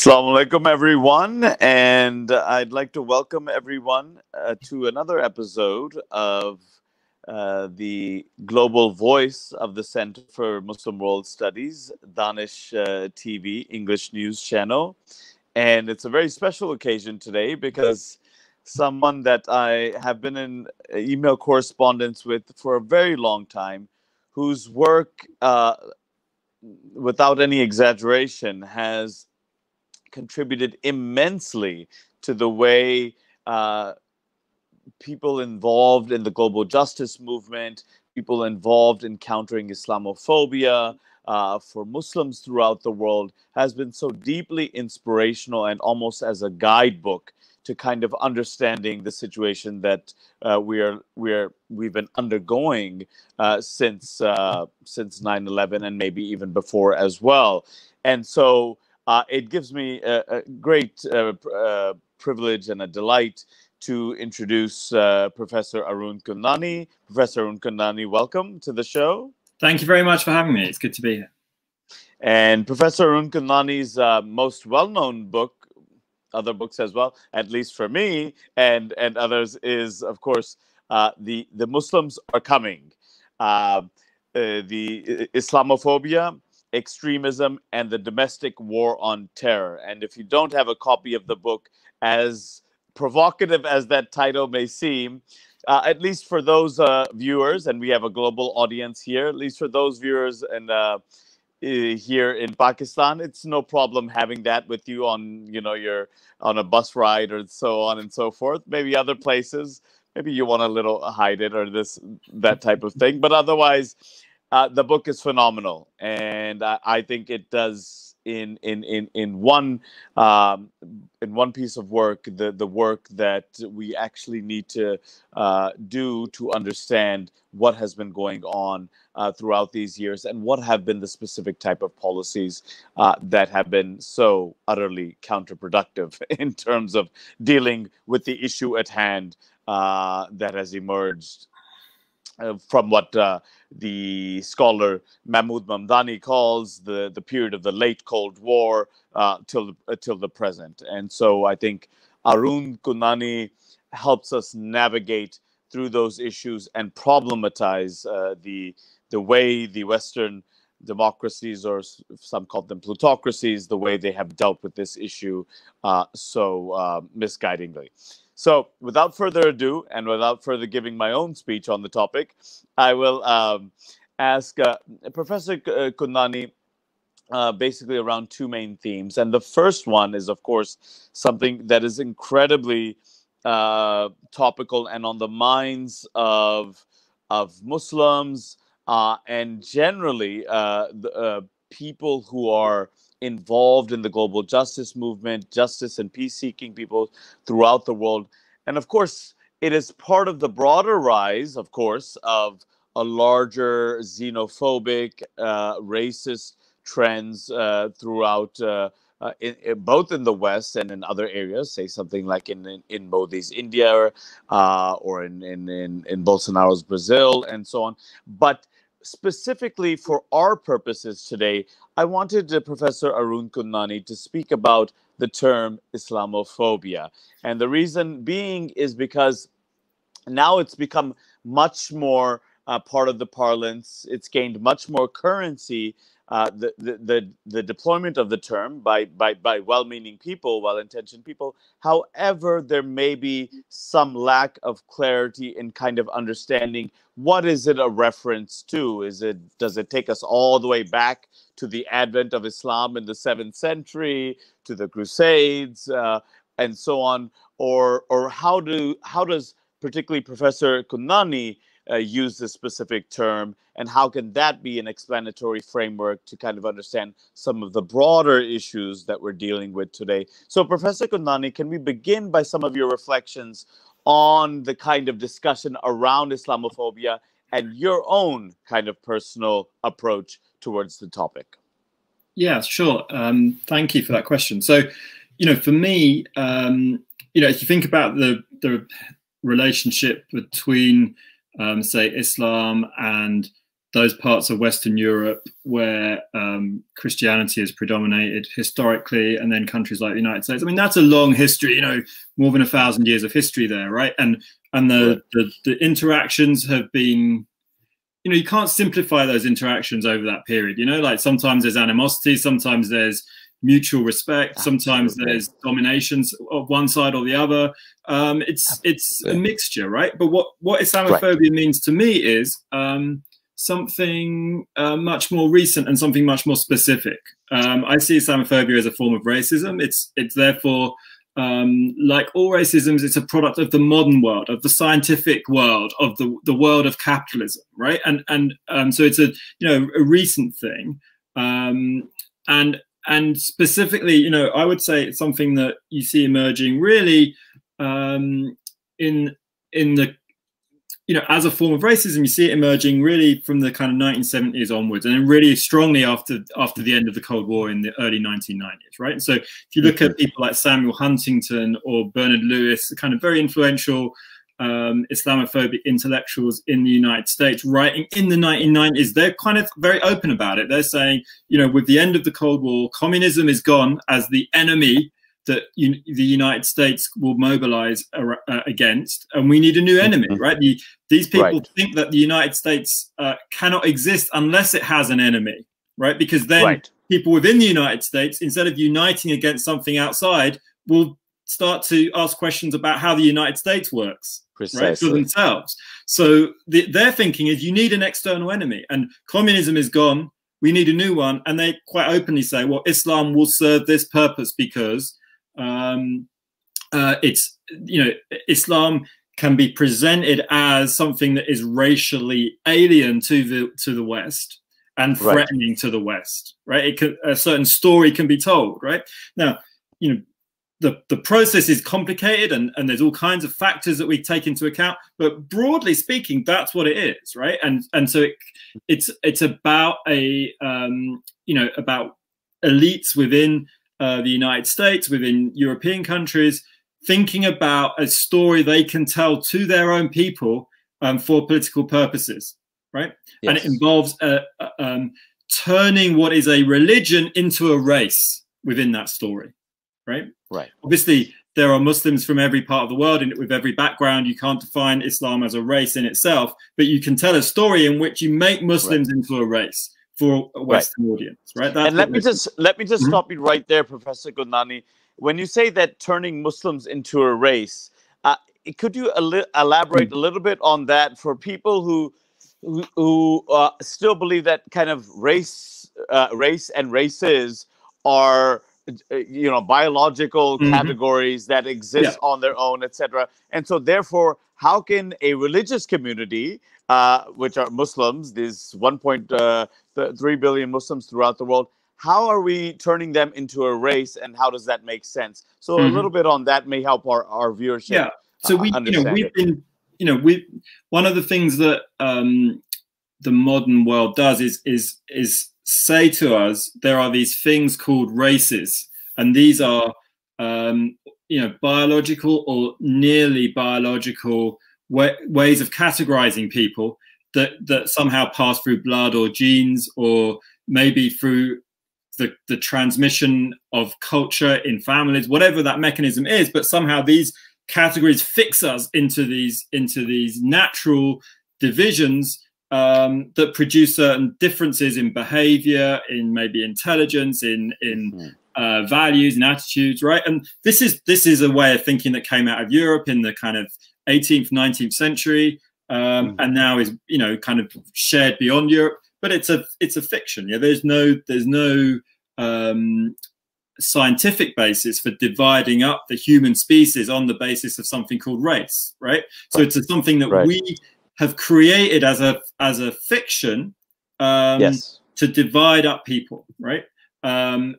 Assalamu alaikum, everyone, and I'd like to welcome everyone to another episode of the global voice of the Center for Muslim World Studies, Danish TV English news channel. And it's a very special occasion today because someone that I have been in email correspondence with for a very long time, whose work, without any exaggeration, has contributed immensely to the way people involved in the global justice movement, people involved in countering Islamophobia for Muslims throughout the world, has been so deeply inspirational and almost as a guidebook to kind of understanding the situation that we've been undergoing since 9/11 and maybe even before as well. And so it gives me a great privilege and a delight to introduce Professor Arun Kundnani. Professor Arun Kundnani, welcome to the show. Thank you very much for having me. It's good to be here. And Professor Arun Kundnani's most well-known book, other books as well, at least for me and others, is, of course, the Muslims Are Coming, the Islamophobia, Extremism, and the Domestic War on Terror. And if you don't have a copy of the book, as provocative as that title may seem, at least for those viewers, and we have a global audience here, at least for those viewers and here in Pakistan, it's no problem having that with you on, you're on a bus ride or so on and so forth. Maybe other places, maybe you want to hide it or that type of thing. But otherwise, the book is phenomenal, and I think it does in one piece of work the work that we actually need to do to understand what has been going on throughout these years and what have been the specific type of policies that have been so utterly counterproductive in terms of dealing with the issue at hand that has emerged from what the scholar Mahmoud Mamdani calls the period of the late Cold War till the present. And so I think Arun Kundnani helps us navigate through those issues and problematize the way the Western democracies, or some call them plutocracies, the way they have dealt with this issue so misguidingly. So without further ado, and without further giving my own speech on the topic, I will ask Professor Kundnani basically around two main themes. And the first one is, of course, something that is incredibly topical and on the minds of Muslims and generally people who are involved in the global justice movement, justice and peace-seeking people throughout the world. And of course, it is part of the broader rise, of course, of a larger xenophobic, racist trends throughout, both in the West and in other areas, say something like in Modi's India or in Bolsonaro's Brazil and so on. But specifically for our purposes today, I wanted Professor Arun Kundnani to speak about the term Islamophobia. And the reason being is because now it's become much more part of the parlance. It's gained much more currency. The deployment of the term by well-meaning people, well-intentioned people. However, there may be some lack of clarity in kind of understanding what is it a reference to. Does it take us all the way back to the advent of Islam in the 7th century, to the Crusades, and so on, or how does particularly Professor Kundnani use this specific term, and how can that be an explanatory framework to kind of understand some of the broader issues that we're dealing with today? So, Professor Kundnani, can we begin by some of your reflections on the kind of discussion around Islamophobia and your own kind of personal approach towards the topic? Yeah, sure. Thank you for that question. So, for me, if you think about the relationship between say Islam and those parts of Western Europe where Christianity has predominated historically, and then countries like the United States. I mean, that's a long history, you know, more than 1,000 years of history there, right? And the interactions have been, you know, you can't simplify those interactions over that period, you know, like sometimes there's animosity, sometimes there's mutual respect, sometimes there's dominations of one side or the other. It's a mixture, right? But what Islamophobia means to me is something much more recent and something much more specific. I see Islamophobia as a form of racism. It's therefore, like all racisms, it's a product of the modern world, of the scientific world, of the world of capitalism, right? And so it's a recent thing, and specifically, you know, I would say it's something that you see emerging really in the, you know, as a form of racism. You see it emerging really from the kind of 1970s onwards, and then really strongly after the end of the Cold War in the early 1990s, right? And so if you look at people like Samuel Huntington or Bernard Lewis, kind of very influential Islamophobic intellectuals in the United States writing in the 1990s, they're kind of very open about it. They're saying, you know, with the end of the Cold War, communism is gone as the enemy that the United States will mobilize against, and we need a new enemy, right? These people think that the United States cannot exist unless it has an enemy, right? Because then people within the United States, instead of uniting against something outside, will start to ask questions about how the United States works, right, for themselves. So their thinking is you need an external enemy, and communism is gone, we need a new one. And they quite openly say, well, Islam will serve this purpose because it's, you know, Islam can be presented as something that is racially alien to the West and threatening to the West, right? A certain story can be told, right? Now, you know, the process is complicated, and there's all kinds of factors that we take into account, but broadly speaking, that's what it is, right? And so it's about about elites within the United States, within European countries, thinking about a story they can tell to their own people for political purposes, right? Yes. And it involves turning what is a religion into a race within that story, right? Right. Obviously, there are Muslims from every part of the world, and with every background, you can't define Islam as a race in itself, but you can tell a story in which you make Muslims into a race for a Western audience, right? That's and let me just stop you right there, Professor Kundnani. When you say that turning Muslims into a race, could you elaborate a little bit on that for people who still believe that kind of race and races are, you know, biological categories that exist on their own, etc. And so therefore, how can a religious community, which are Muslims, these 1.3 billion Muslims throughout the world, how are we turning them into a race, and how does that make sense? So a little bit on that may help our viewership. Yeah. So we've been, one of the things that the modern world does is say to us, there are these things called races, and these are biological or nearly biological ways of categorizing people that somehow pass through blood or genes, or maybe through the transmission of culture in families, whatever that mechanism is. But somehow these categories fix us into these natural divisions that produce certain differences in behavior, in maybe intelligence, in values and attitudes, right? And this is a way of thinking that came out of Europe in the kind of 18th, 19th century, and now is kind of shared beyond Europe. But it's a fiction. Yeah, there's no scientific basis for dividing up the human species on the basis of something called race, right? So it's something that we have created as a fiction to divide up people, right? But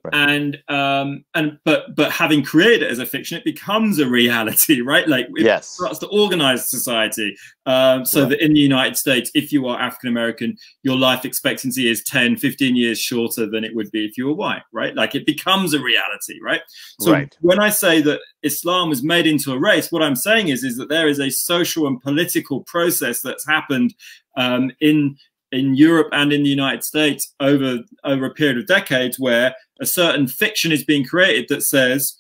having created it as a fiction, it becomes a reality, right? Like it starts to organize society, so that in the United States, if you are African American, your life expectancy is 10, 15 years shorter than it would be if you were white, right? Like it becomes a reality, right? So when I say that Islam was made into a race, what I'm saying is that there is a social and political process that's happened in in Europe and in the United States over a period of decades, where a certain fiction is being created that says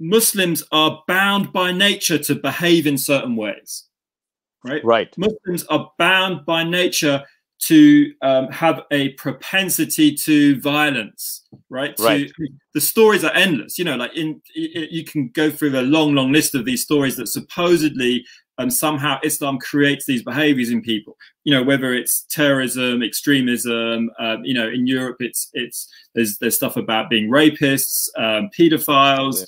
Muslims are bound by nature to behave in certain ways, right? Right. Muslims are bound by nature to have a propensity to violence, right? Right. The stories are endless, you know, like you can go through a long list of these stories that supposedly somehow Islam creates these behaviors in people, you know, whether it's terrorism, extremism, you know, in Europe, there's stuff about being rapists, pedophiles,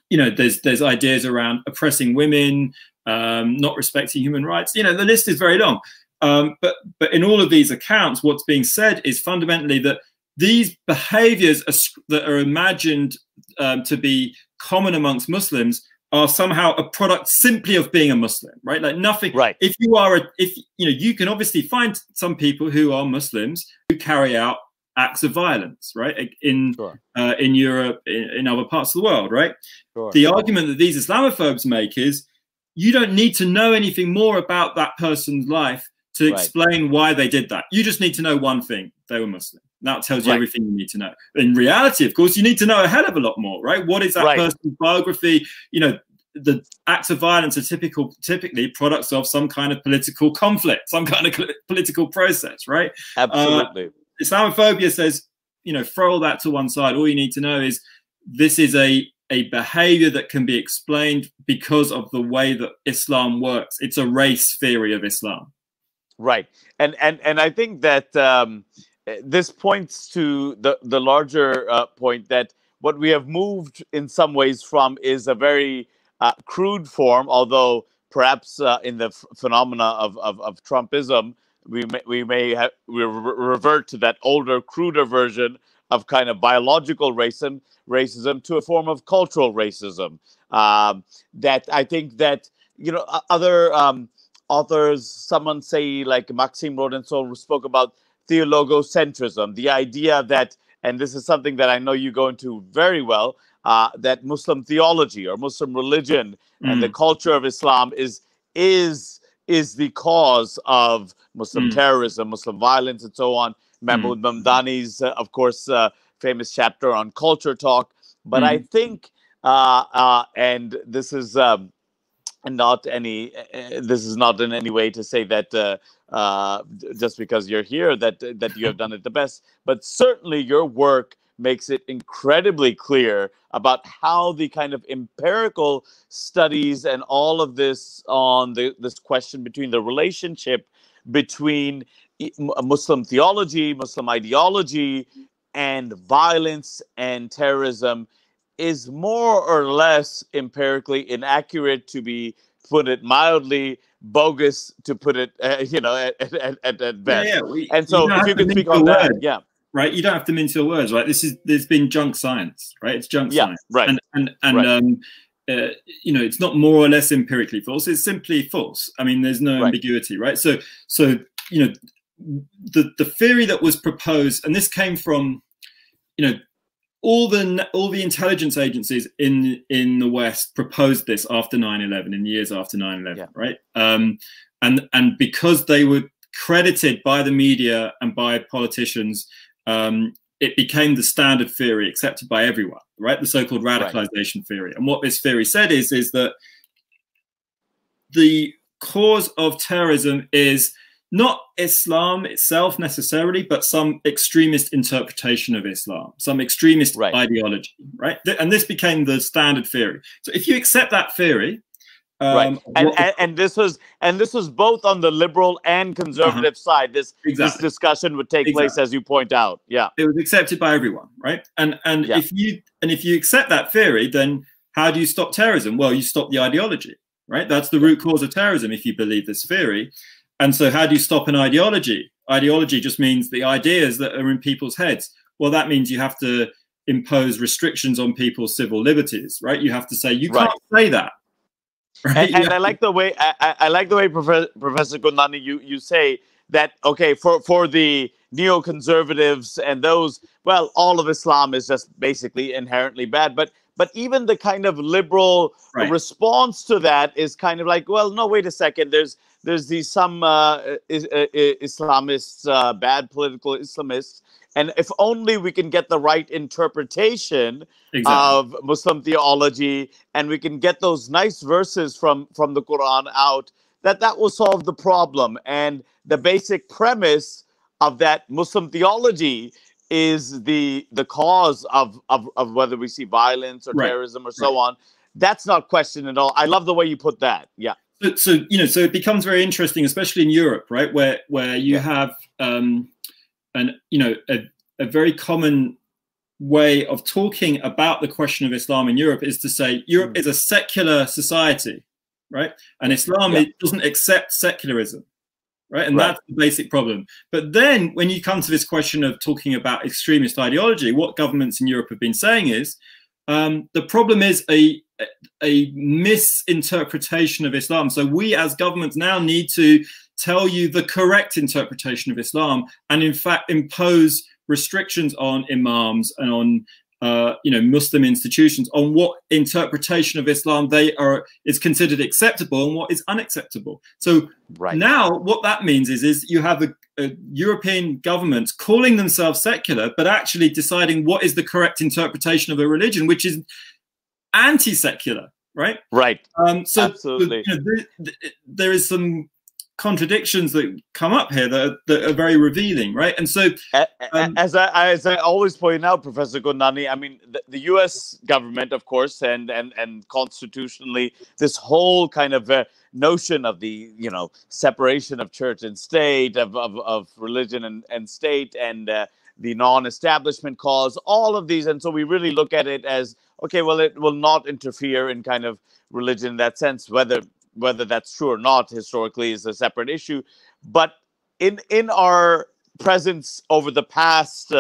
you know, there's ideas around oppressing women, not respecting human rights. You know, the list is very long. But in all of these accounts, what's being said is fundamentally that these behaviors that are imagined to be common amongst Muslims are somehow a product simply of being a Muslim, right? Like nothing. Right. If you are, you know, you can obviously find some people who are Muslims who carry out acts of violence, right? In Europe, in other parts of the world, right? The argument that these Islamophobes make is you don't need to know anything more about that person's life to explain why they did that. You just need to know one thing: they were Muslim. That tells you everything you need to know. In reality, of course, you need to know a hell of a lot more, right? What is that person's biography? You know, the acts of violence are typically products of some kind of political conflict, some kind of political process, right? Absolutely. Islamophobia says, you know, throw all that to one side. All you need to know is this is a behavior that can be explained because of the way that Islam works. It's a race theory of Islam. Right. And I think that this points to the larger point that what we have moved in some ways from is a very crude form, although perhaps in the phenomena of Trumpism, we may revert to that older, cruder version of kind of biological racism to a form of cultural racism. That I think that, you know, other authors, someone say like Maxime Rodinson spoke about theologocentrism, the idea that, and this is something that I know you go into very well, that Muslim theology or Muslim religion and the culture of Islam is the cause of Muslim terrorism, Muslim violence, and so on. Mahmoud Mamdani's, of course, famous chapter on culture talk. But I think, and this is not in any way to say that just because you're here that you have done it the best, but certainly your work makes it incredibly clear about how the kind of empirical studies and all of this on this question between the relationship between Muslim theology, Muslim ideology, and violence and terrorism is more or less empirically inaccurate, to put it mildly, bogus to put it, you know, at best. And so if you could speak on that, right? You don't have to mince your words, right? There's been junk science, right? It's junk science, right? And you know, it's not more or less empirically false. It's simply false. I mean, there's no ambiguity, right? So you know, the theory that was proposed, and this came from, you know, all the intelligence agencies in the West proposed this after 9/11, in the years after 9/11, right? And because they were credited by the media and by politicians, it became the standard theory accepted by everyone, right? The so-called radicalization theory. And what this theory said is that the cause of terrorism is not Islam itself necessarily, but some extremist interpretation of Islam, some extremist ideology, right? And this became the standard theory. So if you accept that theory, and this was both on the liberal and conservative side. This discussion would take place, as you point out. Yeah, it was accepted by everyone, right? And if you accept that theory, then how do you stop terrorism? Well, you stop the ideology, right? That's the root cause of terrorism, if you believe this theory. And so how do you stop an ideology? Ideology just means the ideas that are in people's heads. Well, that means you have to impose restrictions on people's civil liberties, right? You have to say, you can't say that. Right? And I like the way Professor Kundnani, you say that, okay, for the neoconservatives and those, well, all of Islam is just basically inherently bad. But But even the kind of liberal response to that is kind of like, well, no, wait a second. There's these some Islamists, bad political Islamists, and if only we can get the right interpretation of Muslim theology, and we can get those nice verses from the Quran out, that will solve the problem. And the basic premise of that Muslim theology is the cause of whether we see violence or terrorism or so on. That's not questioned at all. I love the way you put that. Yeah. So so it becomes very interesting, especially in Europe, right, where you have a very common way of talking about the question of Islam in Europe is to say Europe is a secular society, right? And Islam doesn't accept secularism, right? And that's the basic problem. But then when you come to this question of talking about extremist ideology, what governments in Europe have been saying is the problem is a misinterpretation of Islam. So we as governments now need to tell you the correct interpretation of Islam and in fact impose restrictions on imams and on Muslim institutions on what interpretation of Islam is considered acceptable and what is unacceptable. So now what that means is you have a European government calling themselves secular, but actually deciding what is the correct interpretation of a religion, which is anti-secular, right? Right. So absolutely. There is some contradictions that come up here that are very revealing, right? And so as I always point out, Professor Kundnani, I mean the US government, of course, and constitutionally, this whole kind of notion of the separation of church and state, of religion and state, and the non-establishment cause, all of these. And so we really look at it as, okay, well, it will not interfere in kind of religion in that sense, whether that's true or not historically is a separate issue. But in our presence over the past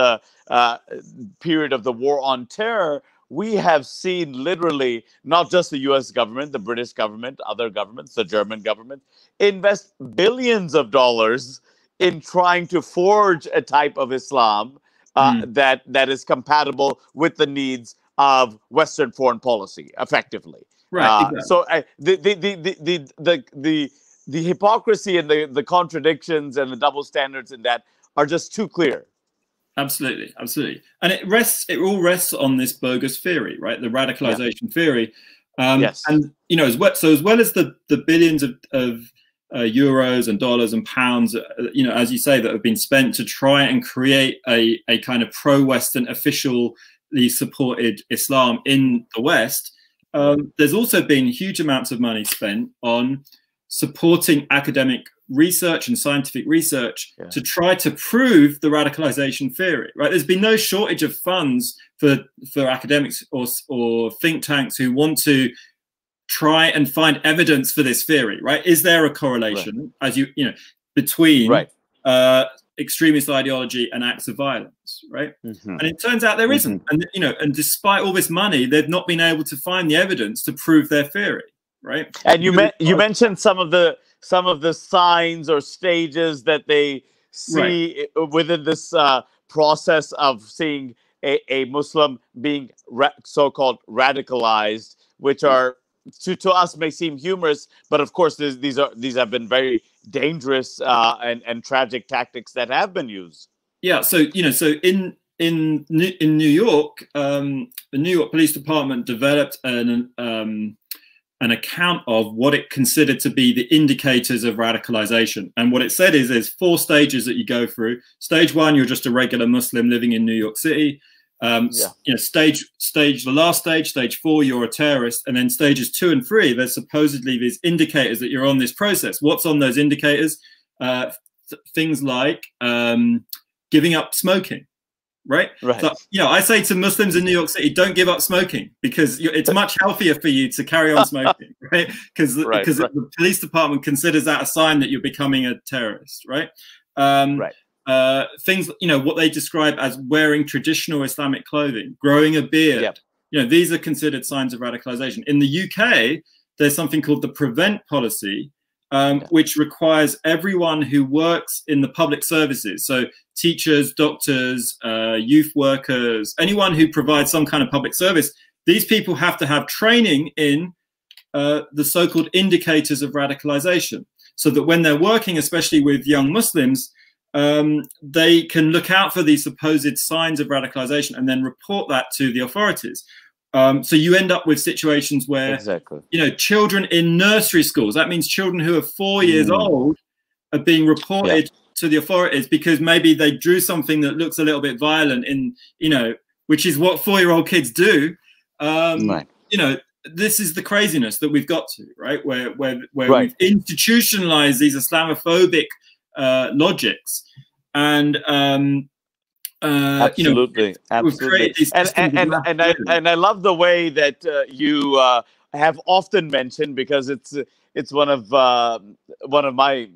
period of the war on terror, we have seen literally not just the US government, the British government, other governments, the German government, invest billions of dollars in trying to forge a type of Islam that is compatible with the needs of Western foreign policy, effectively. Right. Exactly. So the hypocrisy and the contradictions and the double standards in that are just too clear. Absolutely, absolutely, and it all rests on this bogus theory, right? The radicalization theory. Yes. And as well as the billions of euros and dollars and pounds, as you say, that have been spent to try and create a kind of pro-Western officially supported Islam in the West. There's also been huge amounts of money spent on supporting academic research and scientific research to try to prove the radicalization theory, right? There's been no shortage of funds for academics or think tanks who want to try and find evidence for this theory, right? Is there a correlation, as between extremist ideology and acts of violence, right? And it turns out there isn't. And and despite all this money, they've not been able to find the evidence to prove their theory, right? And you mentioned some of the signs or stages that they see within this process of seeing a Muslim being so-called radicalized, which are to us may seem humorous, but of course these have been very dangerous and tragic tactics that have been used. Yeah. So so in New York, the New York Police Department developed an account of what it considered to be the indicators of radicalization, and what it said is there's 4 stages that you go through. Stage 1, you're just a regular Muslim living in New York City. The last stage, stage 4, you're a terrorist, and then stages 2 and 3, there's supposedly these indicators that you're on this process. What's on those indicators? Things like giving up smoking, right? So, I say to Muslims in New York City, don't give up smoking, because it's much healthier for you to carry on smoking, right? Because the police department considers that a sign that you're becoming a terrorist, right? Things, what they describe as wearing traditional Islamic clothing, growing a beard, these are considered signs of radicalization. In the UK, there's something called the Prevent policy, which requires everyone who works in the public services, so teachers, doctors, youth workers, anyone who provides some kind of public service, these people have to have training in the so-called indicators of radicalization, so that when they're working, especially with young Muslims, they can look out for these supposed signs of radicalization and then report that to the authorities. So you end up with situations where, you know, children in nursery schools, that means children who are 4 years old, are being reported to the authorities because maybe they drew something that looks a little bit violent in, you know, which is what 4-year-old kids do. You know, this is the craziness that we've got to, right? Where we've institutionalized these Islamophobic logics, and absolutely, you know, absolutely. And I love the way that you have often mentioned, because it's one of my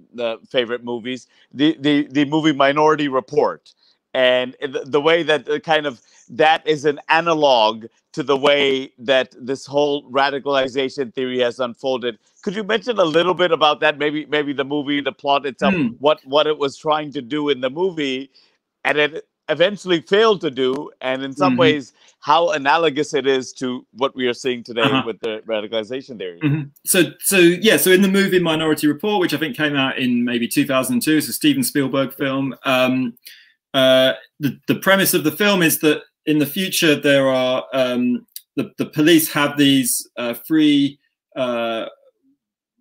favorite movies, the movie Minority Report, and the way that kind of that is an analog to the way that this whole radicalization theory has unfolded. Could you mention a little bit about that? Maybe the movie, the plot itself, what it was trying to do in the movie, and it eventually failed to do, and in some ways how analogous it is to what we are seeing today with the radicalization theory. So in the movie Minority Report, which I think came out in maybe 2002, it's a Steven Spielberg film. The premise of the film is that in the future there are the police have these three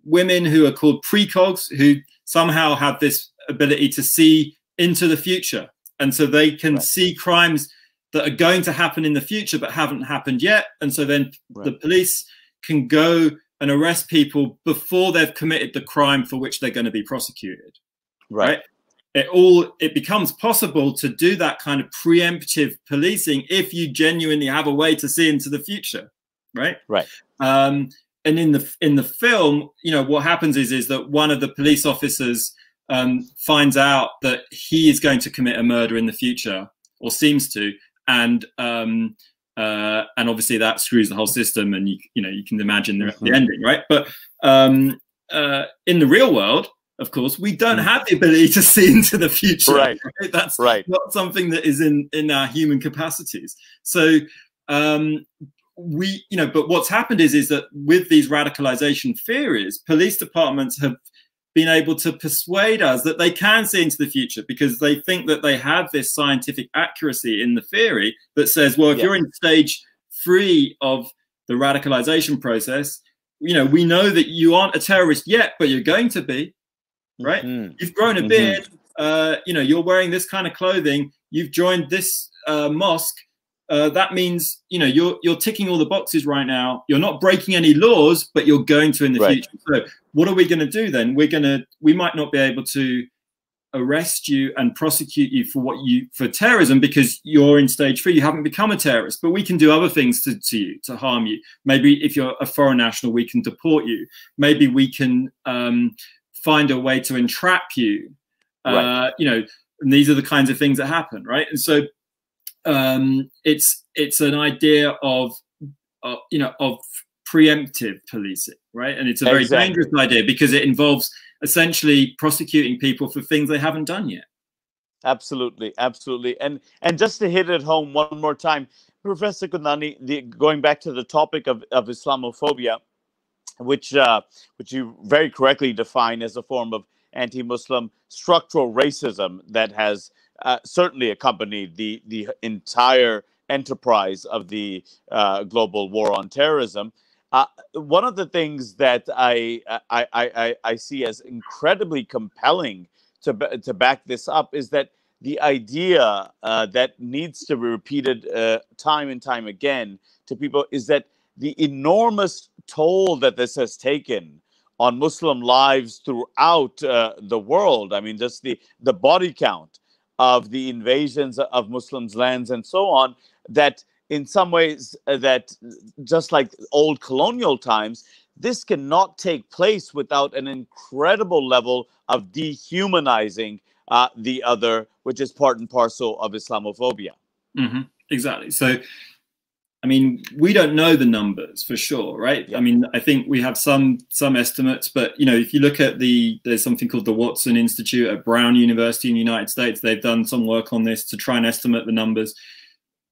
women who are called precogs, who somehow have this ability to see into the future, and so they can see crimes that are going to happen in the future but haven't happened yet, and so then the police can go and arrest people before they've committed the crime for which they're going to be prosecuted. Right? It becomes possible to do that kind of preemptive policing if you genuinely have a way to see into the future, right? And in the film, you know, what happens is that one of the police officers finds out that he is going to commit a murder in the future, or seems to, and obviously that screws the whole system, and you know you can imagine the ending, right? But in the real world, of course, we don't have the ability to see into the future. Right? That's not something that is in our human capacities. So you know, but what's happened is that with these radicalization theories, police departments have been able to persuade us that they can see into the future, because they think that they have this scientific accuracy in the theory that says, well, if you're in stage 3 of the radicalization process, you know, we know that you aren't a terrorist yet, but you're going to be. Right? You've grown a beard, you know, you're wearing this kind of clothing, you've joined this mosque. That means, you know, you're ticking all the boxes right now. You're not breaking any laws, but you're going to in the future. So what are we going to do then? We might not be able to arrest you and prosecute you for terrorism because you're in stage 3. You haven't become a terrorist, but we can do other things to you, to harm you. Maybe if you're a foreign national, we can deport you. Maybe we can find a way to entrap you. You know, and these are the kinds of things that happen, right? And so it's an idea of you know, of preemptive policing, right? And it's a very dangerous idea because it involves essentially prosecuting people for things they haven't done yet. Absolutely, absolutely. And just to hit it home one more time, Professor Kundnani, going back to the topic of Islamophobia, which you very correctly define as a form of anti-Muslim structural racism that has certainly accompanied the entire enterprise of the global war on terrorism. One of the things that I see as incredibly compelling to back this up is that the idea that needs to be repeated time and time again to people is that the enormous toll that this has taken on Muslim lives throughout the world. I mean, just the body count of the invasions of Muslims' lands and so on, that in some ways, that just like old colonial times, this cannot take place without an incredible level of dehumanizing the other, which is part and parcel of Islamophobia. Exactly. So, I mean, we don't know the numbers for sure, right? I mean, I think we have some estimates, but you know, if you look at there's something called the Watson Institute at Brown University in the United States. They've done some work on this to try and estimate the numbers.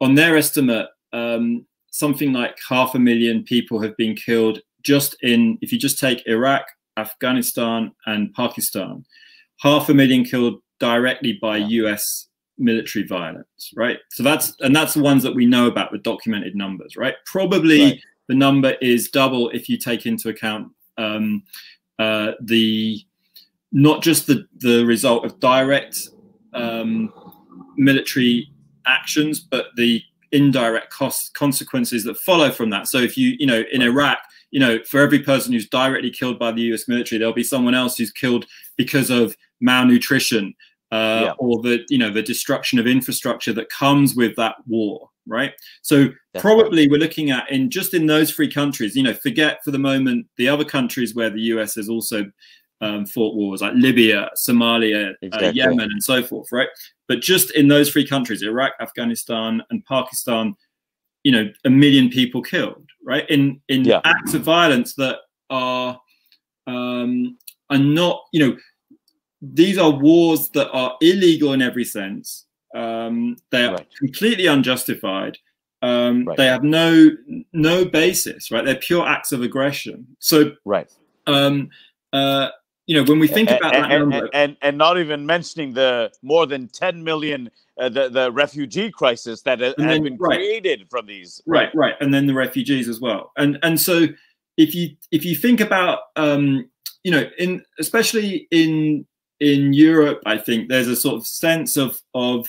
On their estimate, something like 500,000 people have been killed just in, if you just take Iraq, Afghanistan, and Pakistan, 500,000 killed directly by US military violence, right? So that's the ones that we know about, the documented numbers, right? Probably the number is double if you take into account not just the result of direct military actions, but the indirect consequences that follow from that. So if you know, in Iraq, you know, for every person who's directly killed by the US military, there'll be someone else who's killed because of malnutrition, or the destruction of infrastructure that comes with that war, right? So probably we're looking at, in those 3 countries, you know, forget for the moment the other countries where the US has also fought wars, like Libya, Somalia, Yemen, and so forth, right? But just in those 3 countries, Iraq, Afghanistan, and Pakistan, you know, 1 million people killed, right? In acts of violence that are not, you know, these are wars that are illegal in every sense. They are completely unjustified. They have no basis, right? They're pure acts of aggression. So, you know, when we think about that number, and not even mentioning the more than 10 million, the refugee crisis that has been created from these, right, and then the refugees as well, and so if you think about, you know, especially in Europe, I think there's a sort of sense of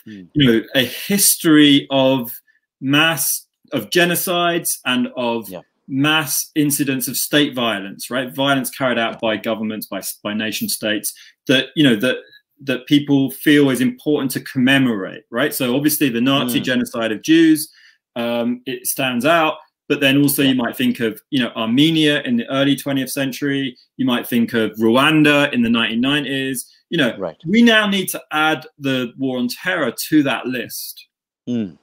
you know, a history of genocides and of mass incidents of state violence, right? Violence carried out by governments, by nation states, that, you know, that people feel is important to commemorate, right? So obviously the Nazi genocide of Jews, it stands out, but then also you might think of, you know, Armenia in the early 20th century, you might think of Rwanda in the 1990s, you know, we now need to add the war on terror to that list,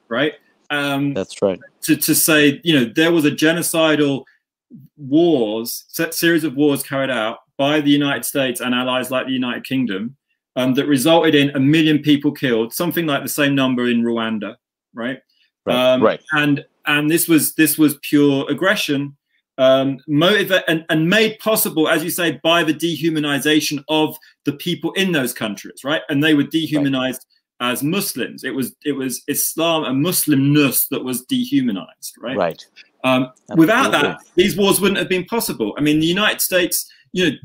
right? That's right. To say, you know, there was a genocidal series of wars carried out by the United States and allies like the United Kingdom, that resulted in 1 million people killed, something like the same number in Rwanda, right? And this was pure aggression, motivated and made possible, as you say, by the dehumanization of the people in those countries, right? And they were dehumanized as Muslims. It was Islam and Muslimness that was dehumanized, right? Without that, these wars wouldn't have been possible. I mean, the United States, you know,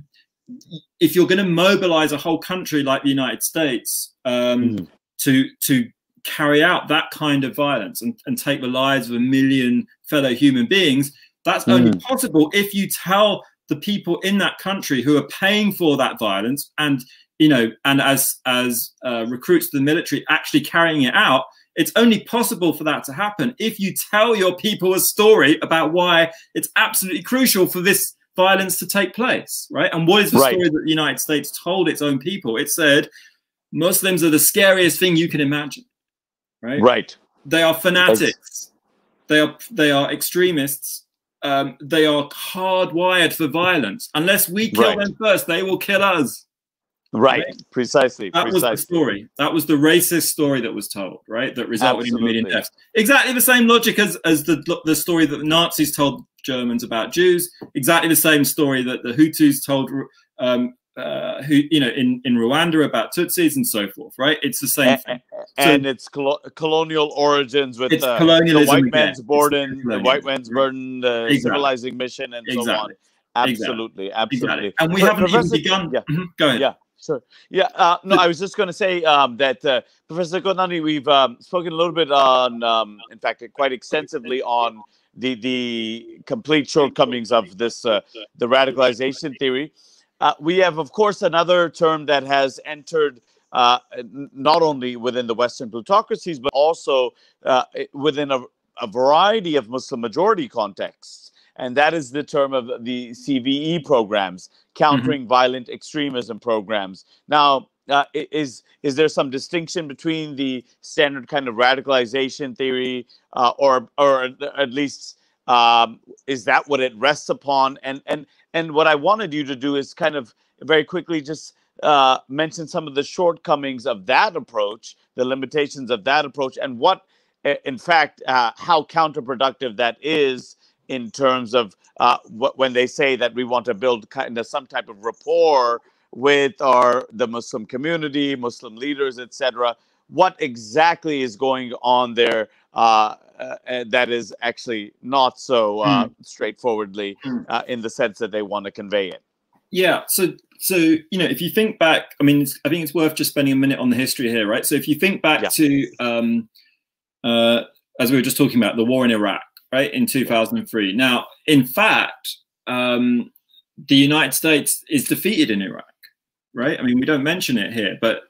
if you're going to mobilize a whole country like the United States to carry out that kind of violence and take the lives of 1 million fellow human beings, that's only possible if you tell the people in that country who are paying for that violence and, you know, and as recruits to the military actually carrying it out, it's only possible for that to happen if you tell your people a story about why it's absolutely crucial for this violence to take place, right? And what is the story that the United States told its own people? It said, Muslims are the scariest thing you can imagine, right? They are fanatics. They are extremists. They are hardwired for violence. Unless we kill them first, they will kill us. Precisely. That was the story. That was the racist story that was told, right? That resulted in 1 million deaths. Exactly the same logic as the story that the Nazis told Germans about Jews. Exactly the same story that the Hutus told, you know, in Rwanda about Tutsis and so forth, right? It's the same thing. And it's colonial origins with the white man's burden, the civilizing mission, and so on. Absolutely. And we haven't even begun. Go ahead. Yeah. Sure. Yeah. No, I was just going to say that Professor Kundnani, we've spoken a little bit on, in fact, quite extensively on the complete shortcomings of this, the radicalization theory. We have, of course, another term that has entered not only within the Western plutocracies, but also within a variety of Muslim majority contexts. And that is the term of the CVE programs, countering violent extremism programs. Now, is there some distinction between the standard kind of radicalization theory, or at least is that what it rests upon? And what I wanted you to do is kind of very quickly just mention some of the shortcomings of that approach, the limitations of that approach, and what in fact, how counterproductive that is in terms of when they say that we want to build kind of some type of rapport with the Muslim community, Muslim leaders, etc. What exactly is going on there that is actually not so straightforwardly in the sense that they want to convey it? Yeah. So if you think back, I mean, I think it's worth just spending a minute on the history here, right? So if you think back to, as we were just talking about, the war in Iraq, right, in 2003. Now, in fact, the United States is defeated in Iraq, right? I mean, we don't mention it here, but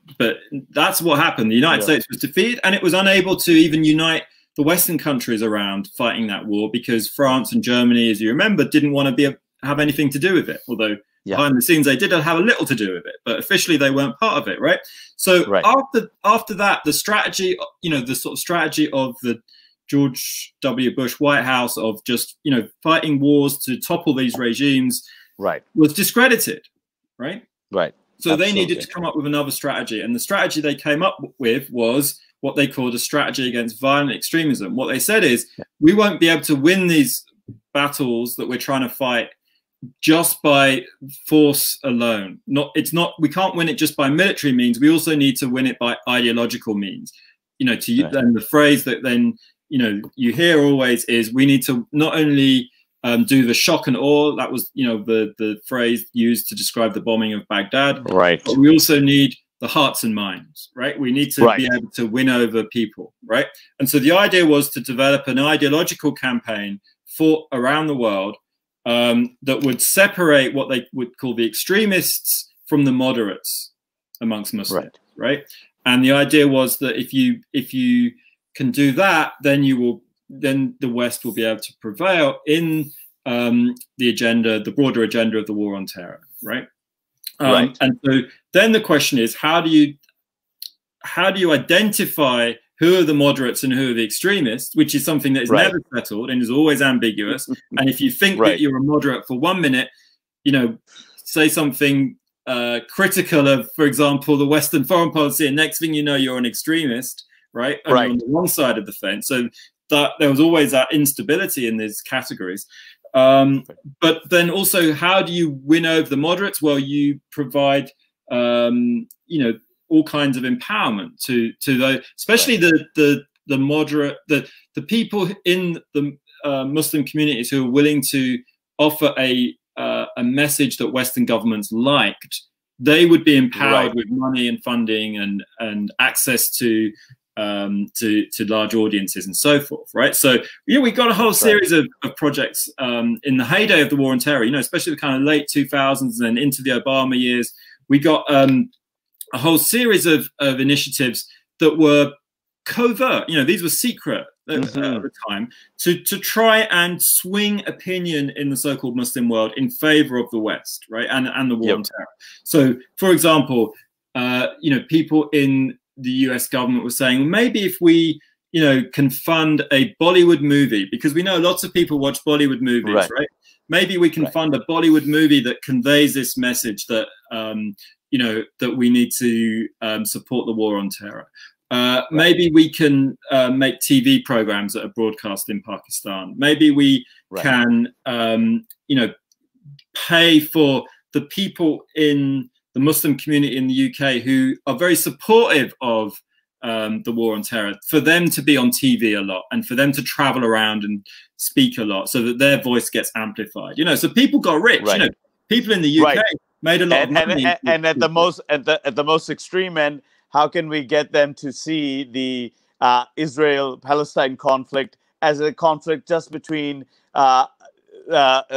that's what happened. The United States was defeated, and it was unable to even unite the Western countries around fighting that war because France and Germany, as you remember, didn't want to have anything to do with it, although behind the scenes they did have a little to do with it, but officially they weren't part of it, right? So after that, the strategy, the sort of strategy of the George W. Bush White House of just, fighting wars to topple these regimes was discredited, right? So they needed to come up with another strategy. And the strategy they came up with was what they called a strategy against violent extremism. What they said is, we won't be able to win these battles that we're trying to fight just by force alone. We can't win it just by military means. We also need to win it by ideological means. And the phrase that then you hear always is, we need to not only do the shock and awe. That was the phrase used to describe the bombing of Baghdad. But we also need the hearts and minds, right? We need to be able to win over people, right? And so the idea was to develop an ideological campaign around the world that would separate what they would call the extremists from the moderates amongst Muslims, right? And the idea was that if you can do that, then the West will be able to prevail in the broader agenda of the war on terror, right? And so then the question is, how do you identify who are the moderates and who are the extremists, which is something that is never settled and is always ambiguous. And if you think that you're a moderate for 1 minute, say something critical of, for example, the Western foreign policy, and next thing you know, you're an extremist, right? On the wrong side of the fence. So that there was always that instability in these categories. But then also, how do you win over the moderates? Well, you provide, all kinds of empowerment to those, especially the moderate, the people in the Muslim communities who are willing to offer a message that Western governments liked. They would be empowered with money and funding and access to large audiences and so forth, right? So we got a whole series of projects in the heyday of the war on terror, especially the kind of late 2000s and then into the Obama years. We got a whole series of initiatives that were covert. These were secret at the time to try and swing opinion in the so-called Muslim world in favor of the West, right? And the war on terror. So, for example, people in the US government were saying, maybe if we, can fund a Bollywood movie, because we know lots of people watch Bollywood movies, right? Maybe we can fund a Bollywood movie that conveys this message that, that we need to support the war on terror. Maybe we can make TV programs that are broadcast in Pakistan. Maybe we can, pay for the people in the Muslim community in the UK who are very supportive of the war on terror, for them to be on TV a lot and for them to travel around and speak a lot so that their voice gets amplified. So people got rich. People in the UK made a lot of money. And at the most extreme end, how can we get them to see the Israel-Palestine conflict as a conflict just between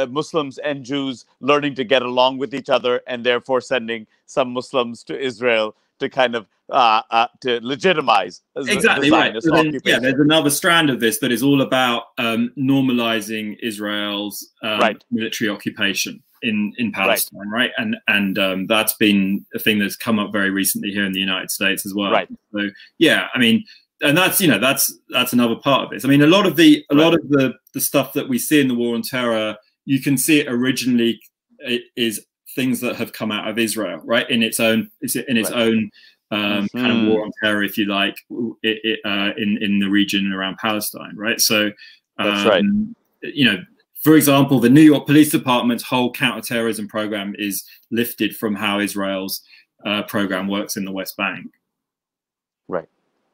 Muslims and Jews learning to get along with each other, and therefore sending some Muslims to Israel to kind of to legitimize exactly right. So then, there's another strand of this that is all about normalizing Israel's military occupation in Palestine, right? And that's been a thing that's come up very recently here in the United States as well. So I mean, and that's that's another part of this. I mean, a lot of the stuff that we see in the war on terror, you can see it originally is things that have come out of Israel, right? In its own kind of war on terror, if you like, in the region around Palestine, right? So, that's right. You know, for example, the New York Police Department's whole counterterrorism program is lifted from how Israel's program works in the West Bank. Right.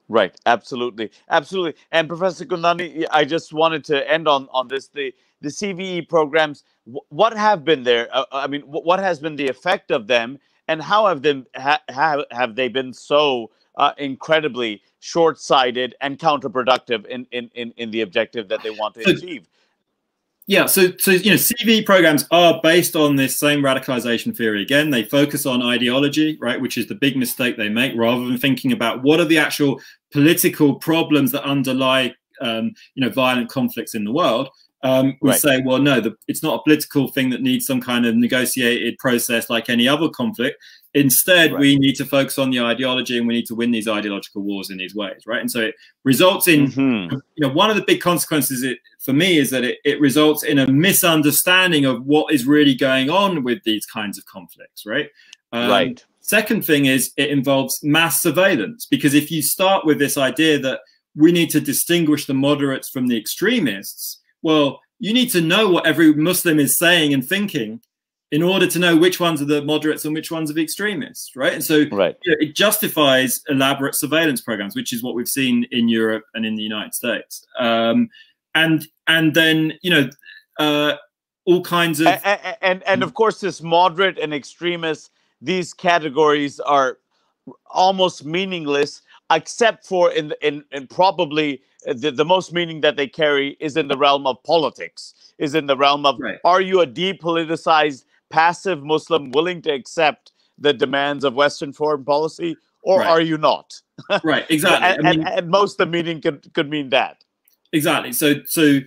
Right. Absolutely. Absolutely. And Professor Kundnani, I just wanted to end on this. The CVE programs, what have been there? I mean, what has been the effect of them, and how have them have they been so incredibly short-sighted and counterproductive in the objective that they want to achieve? Yeah, so you know, CV programs are based on this same radicalization theory. Again, they focus on ideology, right, which is the big mistake they make, rather than thinking about what are the actual political problems that underlie, you know, violent conflicts in the world. We say, well, no, it's not a political thing that needs some kind of negotiated process like any other conflict. Instead, we need to focus on the ideology, and we need to win these ideological wars in these ways, right? And so it results in, you know, one of the big consequences for me is that it results in a misunderstanding of what is really going on with these kinds of conflicts, right? Second thing is it involves mass surveillance, because if you start with this idea that we need to distinguish the moderates from the extremists, well, you need to know what every Muslim is saying and thinking in order to know which ones are the moderates and which ones are the extremists, right? And so you know, it justifies elaborate surveillance programs, which is what we've seen in Europe and in the United States. And then, you know, all kinds of... And of course, this moderate and extremist, these categories are almost meaningless, except for in probably the most meaning that they carry is in the realm of politics, is in the realm of, are you a depoliticized, passive Muslim willing to accept the demands of Western foreign policy, or are you not? Right, exactly. And at most, the meaning could mean that. Exactly. So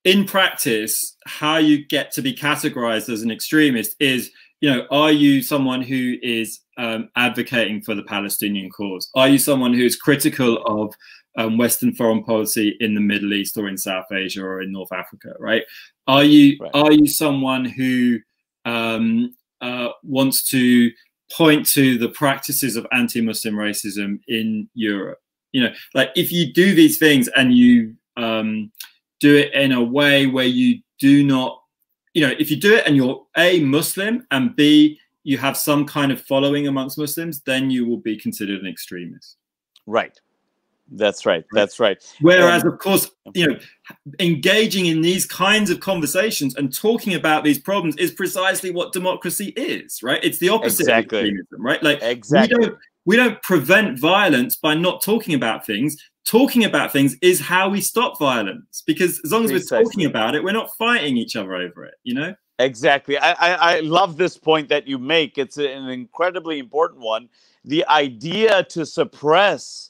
in practice, how you get to be categorized as an extremist is, you know, are you someone who is advocating for the Palestinian cause? Are you someone who is critical of Western foreign policy in the Middle East or in South Asia or in North Africa, right? Are you someone who wants to point to the practices of anti-Muslim racism in Europe? You know, like if you do these things and you do it in a way where you do not, you know, if you do it and you're A, Muslim, and B, you have some kind of following amongst Muslims, then you will be considered an extremist. Right. That's right. That's right. Whereas, of course, you know, engaging in these kinds of conversations and talking about these problems is precisely what democracy is, right? It's the opposite of extremism, right? Like, we don't prevent violence by not talking about things. Talking about things is how we stop violence, because as long as we're talking about it, we're not fighting each other over it, you know? Exactly. I love this point that you make. It's an incredibly important one. The idea to suppress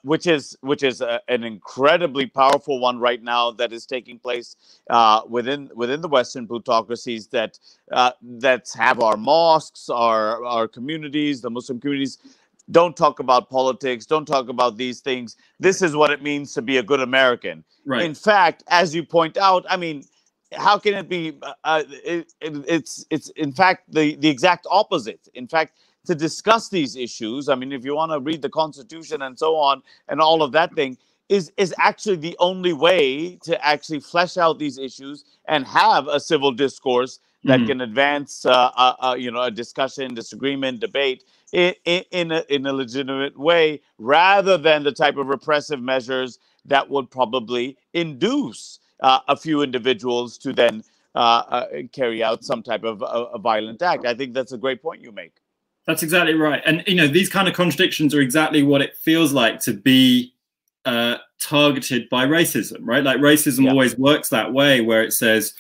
which is an incredibly powerful one right now that is taking place within the Western plutocracies that have our mosques, our communities, the Muslim communities. Don't talk about politics. Don't talk about these things. This is what it means to be a good American. Right. In fact, as you point out, I mean, how can it be? It's in fact the exact opposite. In fact, to discuss these issues, I mean, if you want to read the Constitution and so on, and all of that thing, is actually the only way to actually flesh out these issues and have a civil discourse that can advance, you know, a discussion, disagreement, debate in a legitimate way, rather than the type of repressive measures that would probably induce a few individuals to then carry out some type of a violent act. I think that's a great point you make. That's exactly right. And, you know, these kind of contradictions are exactly what it feels like to be targeted by racism, right? Like racism always works that way, where it says,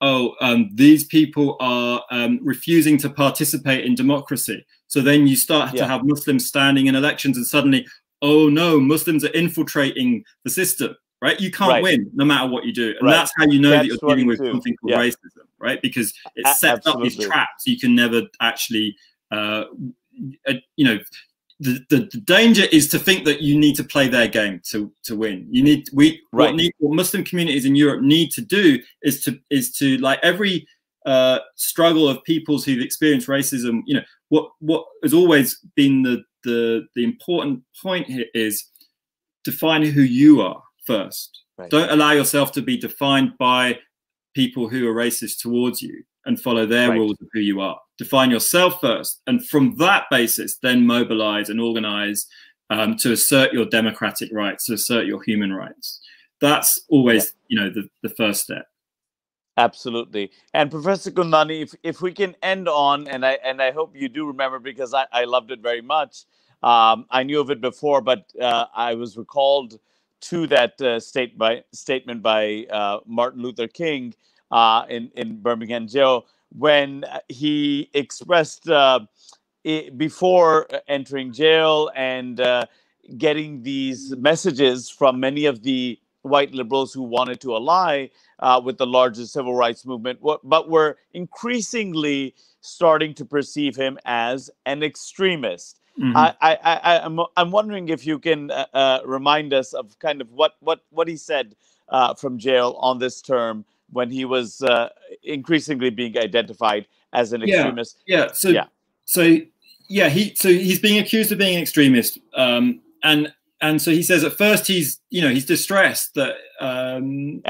oh, these people are refusing to participate in democracy. So then you start to have Muslims standing in elections and suddenly, oh no, Muslims are infiltrating the system, right? You can't win no matter what you do. And that's how you know that you're dealing with something called racism, right? Because it sets up these traps. You can never actually... you know, the danger is to think that you need to play their game to win. You need what Muslim communities in Europe need to do is to like every struggle of peoples who've experienced racism, you know, what has always been the important point here is define who you are first. Right. Don't allow yourself to be defined by people who are racist towards you and follow their rules of who you are. Define yourself first, and from that basis, then mobilize and organize to assert your democratic rights, to assert your human rights. That's always, you know, the first step. Absolutely. And Professor Kundnani, if we can end on, and I hope you do remember, because I loved it very much. I knew of it before, but I was recalled to that statement by Martin Luther King in Birmingham jail, when he expressed before entering jail and getting these messages from many of the white liberals who wanted to ally with the larger civil rights movement, but were increasingly starting to perceive him as an extremist. Mm-hmm. I'm wondering if you can remind us of kind of what he said from jail on this term when he was increasingly being identified as an extremist. So he's being accused of being an extremist, and so he says at first he's distressed that and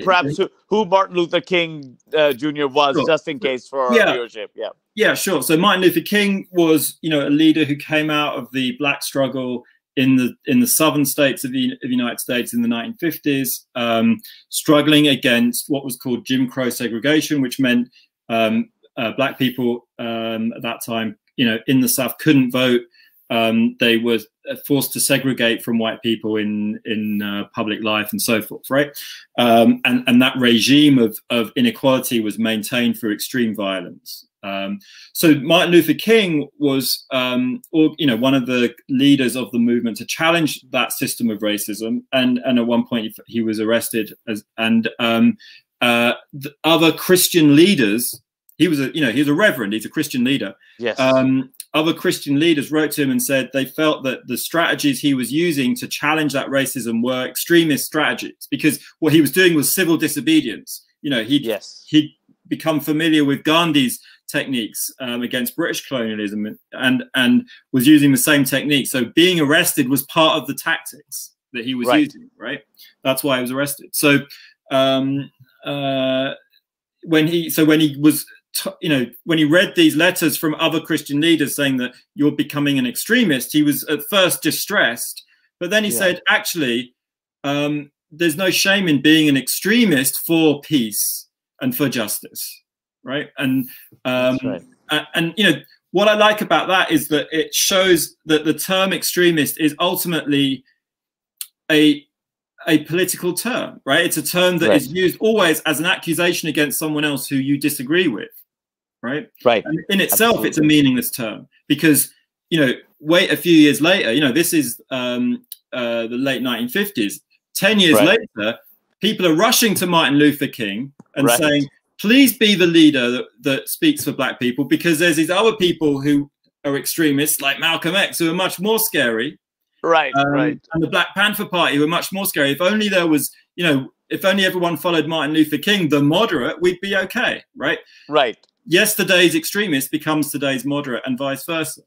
perhaps who Martin Luther King Jr. was, just in case for our viewership. Yeah, sure. So Martin Luther King was, you know, a leader who came out of the black struggle in the southern states of the United States in the 1950s, struggling against what was called Jim Crow segregation, which meant black people at that time, you know, in the South couldn't vote. They were forced to segregate from white people in public life and so forth, right? And that regime of inequality was maintained through extreme violence. So Martin Luther King was, one of the leaders of the movement to challenge that system of racism. And at one point he was arrested other Christian leaders. He was he's a reverend. He's a Christian leader. Yes. Other Christian leaders wrote to him and said they felt that the strategies he was using to challenge that racism were extremist strategies, because what he was doing was civil disobedience. You know, he'd become familiar with Gandhi's techniques against British colonialism and was using the same technique. So being arrested was part of the tactics that he was using, right? That's why he was arrested. So when he read these letters from other Christian leaders saying that you're becoming an extremist, he was at first distressed, but then he said, actually, there's no shame in being an extremist for peace and for justice, right? And and you know what I like about that is that it shows that the term extremist is ultimately a political term, right? It's a term that is used always as an accusation against someone else who you disagree with, right? Right. And in itself, it's a meaningless term because, you know, wait a few years later, you know, this is the late 1950s. 10 years later, people are rushing to Martin Luther King and saying, please be the leader that speaks for black people, because there's these other people who are extremists like Malcolm X who are much more scary. And the Black Panther Party were much more scary. If only there was, you know, if only everyone followed Martin Luther King, the moderate, we'd be okay, right? Yesterday's extremist becomes today's moderate and vice versa.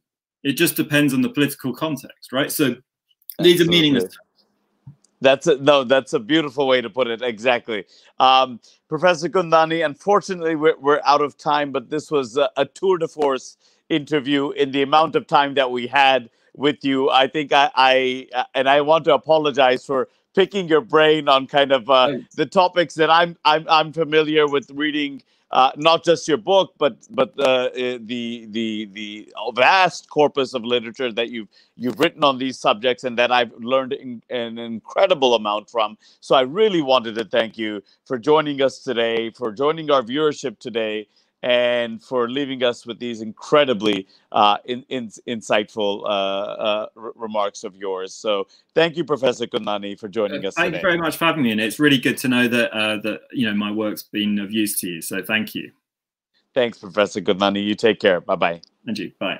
It just depends on the political context, right? So these are meaningless. That's a beautiful way to put it. Exactly. Professor Kundnani, unfortunately, we're out of time, but this was a tour de force interview in the amount of time that we had with you. I think I want to apologize for picking your brain on kind of the topics that I'm familiar with reading, not just your book, but the vast corpus of literature that you've written on these subjects and that I've learned an incredible amount from. So I really wanted to thank you for joining us today, for joining our viewership today, and for leaving us with these incredibly insightful remarks of yours. So thank you, Professor Kundnani, for joining us today. Thank you very much for having me, and it's really good to know that that you know my work's been of use to you. So thank you. Thanks, Professor Kundnani. You take care. Bye-bye. And you. Bye.